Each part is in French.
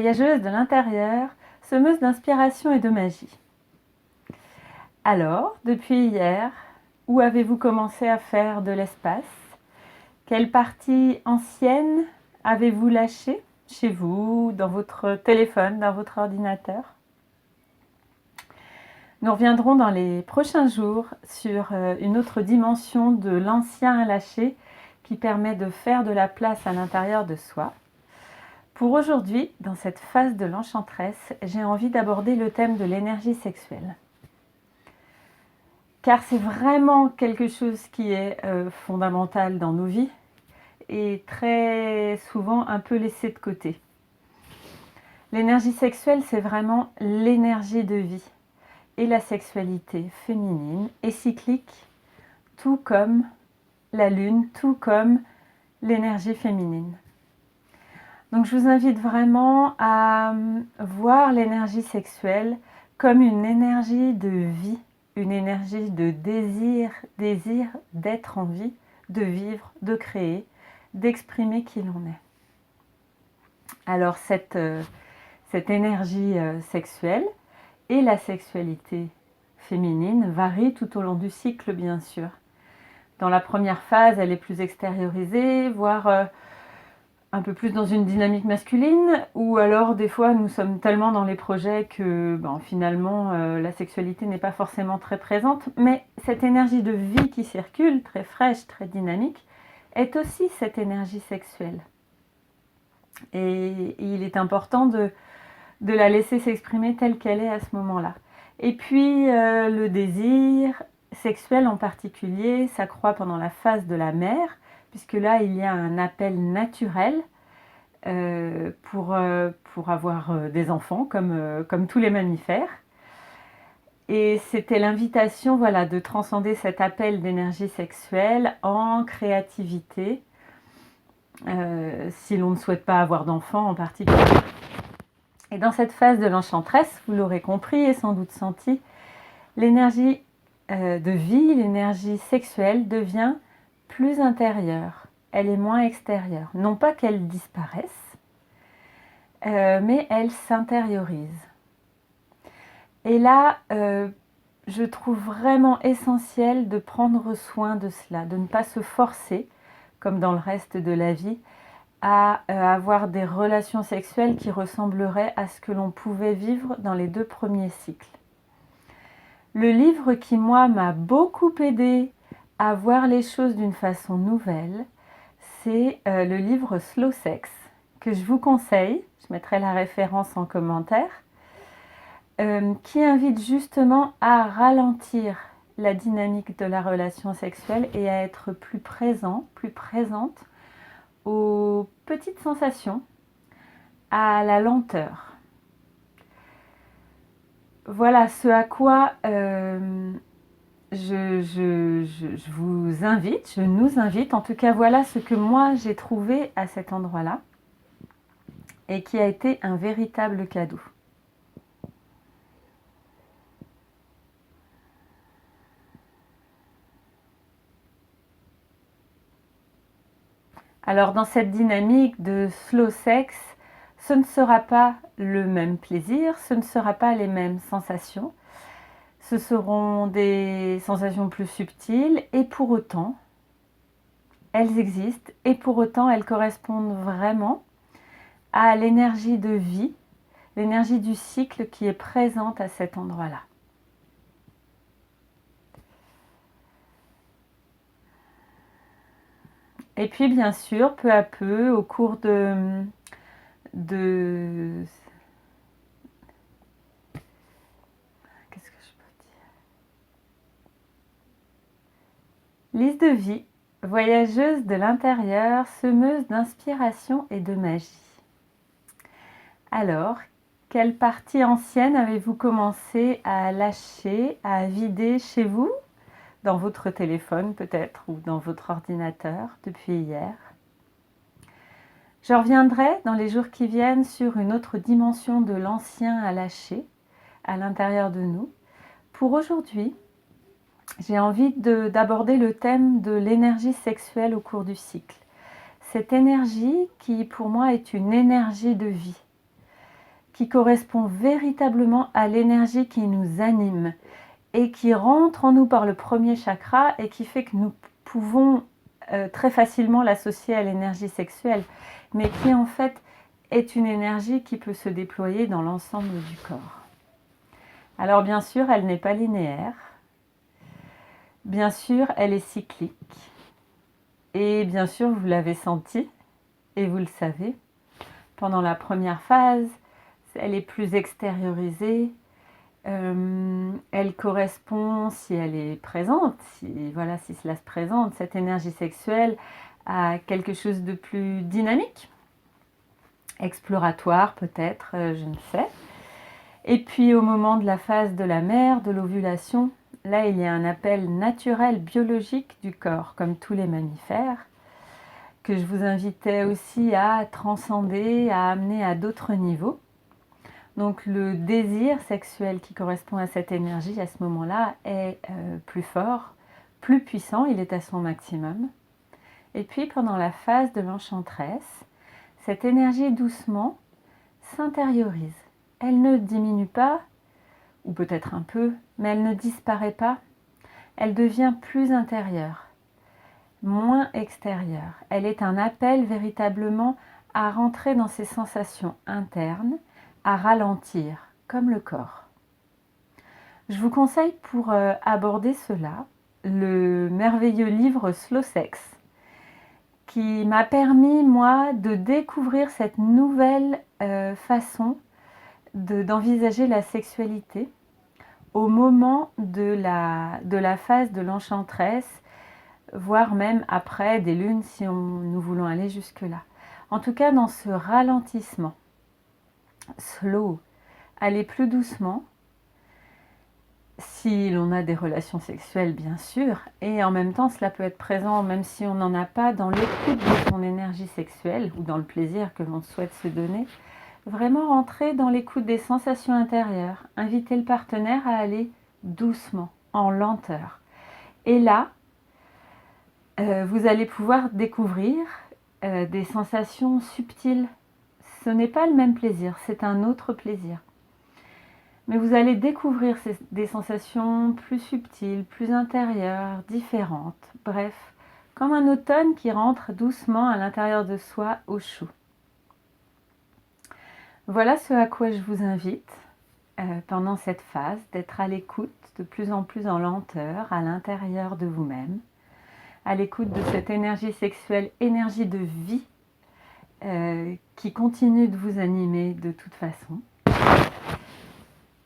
voyageuse de l'intérieur, semeuse d'inspiration et de magie. Alors, depuis hier, où avez-vous commencé à faire de l'espace? Quelle partie ancienne avez-vous lâchée chez vous, dans votre téléphone, dans votre ordinateur? Nous reviendrons dans les prochains jours sur une autre dimension de l'ancien à lâcher qui permet de faire de la place à l'intérieur de soi. Pour aujourd'hui, dans cette phase de l'enchanteresse, j'ai envie d'aborder le thème de l'énergie sexuelle. Car c'est vraiment quelque chose qui est fondamental dans nos vies et très souvent un peu laissé de côté. L'énergie sexuelle, c'est vraiment l'énergie de vie. Et la sexualité féminine est cyclique, tout comme la lune, tout comme l'énergie féminine. Donc je vous invite vraiment à voir l'énergie sexuelle comme une énergie de vie, une énergie de désir d'être en vie, de vivre, de créer, d'exprimer qui l'on est. Alors cette énergie sexuelle et la sexualité féminine varient tout au long du cycle, bien sûr. Dans la première phase, elle est plus extériorisée, voire un peu plus dans une dynamique masculine, ou alors des fois nous sommes tellement dans les projets que finalement la sexualité n'est pas forcément très présente, mais cette énergie de vie qui circule, très fraîche, très dynamique, est aussi cette énergie sexuelle. Et il est important de la laisser s'exprimer telle qu'elle est à ce moment-là. Et puis le désir sexuel en particulier s'accroît pendant la phase de la mère, puisque là il y a un appel naturel pour avoir des enfants comme tous les mammifères. Et c'était l'invitation de transcender cet appel d'énergie sexuelle en créativité, si l'on ne souhaite pas avoir d'enfants en particulier. Et dans cette phase de l'enchanteresse, vous l'aurez compris et sans doute senti, l'énergie de vie, l'énergie sexuelle devient plus intérieure. Elle est moins extérieure. Non pas qu'elle disparaisse, mais elle s'intériorise. Et là, je trouve vraiment essentiel de prendre soin de cela, de ne pas se forcer, comme dans le reste de la vie, à avoir des relations sexuelles qui ressembleraient à ce que l'on pouvait vivre dans les 2 premiers cycles. Le livre qui, moi, m'a beaucoup aidé à voir les choses d'une façon nouvelle, c'est le livre Slow Sex, que je vous conseille, je mettrai la référence en commentaire, qui invite justement à ralentir la dynamique de la relation sexuelle et à être plus présent, plus présente aux petites sensations, à la lenteur. Voilà ce à quoi je vous invite, je nous invite. En tout cas, voilà ce que moi j'ai trouvé à cet endroit-là et qui a été un véritable cadeau. Alors dans cette dynamique de slow sex, ce ne sera pas le même plaisir, ce ne sera pas les mêmes sensations. Ce seront des sensations plus subtiles et pour autant, elles existent et pour autant, elles correspondent vraiment à l'énergie de vie, l'énergie du cycle qui est présente à cet endroit-là. Et puis bien sûr, peu à peu, au cours de qu'est-ce que je peux dire? Lise de vie, voyageuse de l'intérieur, semeuse d'inspiration et de magie. Alors, quelle partie ancienne avez-vous commencé à lâcher, à vider chez vous? Dans votre téléphone peut-être ou dans votre ordinateur depuis hier. Je reviendrai dans les jours qui viennent sur une autre dimension de l'ancien à lâcher à l'intérieur de nous. Pour aujourd'hui, j'ai envie d'aborder le thème de l'énergie sexuelle au cours du cycle. Cette énergie qui pour moi est une énergie de vie. qui correspond véritablement à l'énergie qui nous anime et qui rentre en nous par le premier chakra et qui fait que nous pouvons très facilement l'associer à l'énergie sexuelle, mais qui en fait est une énergie qui peut se déployer dans l'ensemble du corps. Alors bien sûr, elle n'est pas linéaire, bien sûr, elle est cyclique, et bien sûr, vous l'avez senti, et vous le savez, pendant la première phase, elle est plus extériorisée, elle correspond, si elle est présente, si cela se présente, cette énergie sexuelle, à quelque chose de plus dynamique, exploratoire peut-être, je ne sais. Et puis au moment de la phase de la mère, de l'ovulation, là il y a un appel naturel, biologique du corps, comme tous les mammifères, que je vous invitais aussi à transcender, à amener à d'autres niveaux. Donc le désir sexuel qui correspond à cette énergie à ce moment-là est plus fort, plus puissant, il est à son maximum. Et puis pendant la phase de l'enchanteresse, cette énergie doucement s'intériorise. Elle ne diminue pas, ou peut-être un peu, mais elle ne disparaît pas. Elle devient plus intérieure, moins extérieure. Elle est un appel véritablement à rentrer dans ses sensations internes, à ralentir, comme le corps. Je vous conseille pour aborder cela le merveilleux livre Slow Sex, qui m'a permis, moi, de découvrir cette nouvelle façon d'envisager la sexualité au moment de la phase de l'enchanteresse, voire même après des lunes si nous voulons aller jusque-là. En tout cas, dans ce ralentissement, slow, aller plus doucement, si l'on a des relations sexuelles bien sûr, et en même temps cela peut être présent même si on n'en a pas, dans l'écoute de son énergie sexuelle ou dans le plaisir que l'on souhaite se donner, vraiment rentrer dans l'écoute des sensations intérieures, inviter le partenaire à aller doucement, en lenteur. Et là, vous allez pouvoir découvrir des sensations subtiles. Ce n'est pas le même plaisir, c'est un autre plaisir. Mais vous allez découvrir des sensations plus subtiles, plus intérieures, différentes. Bref, comme un automne qui rentre doucement à l'intérieur de soi au chaud. Voilà ce à quoi je vous invite pendant cette phase, d'être à l'écoute de plus en plus en lenteur à l'intérieur de vous-même, à l'écoute de cette énergie sexuelle, énergie de vie qui continue de vous animer de toute façon.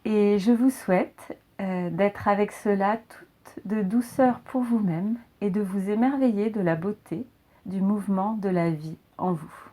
Et je vous souhaite d'être avec cela toute de douceur pour vous-même et de vous émerveiller de la beauté du mouvement de la vie en vous.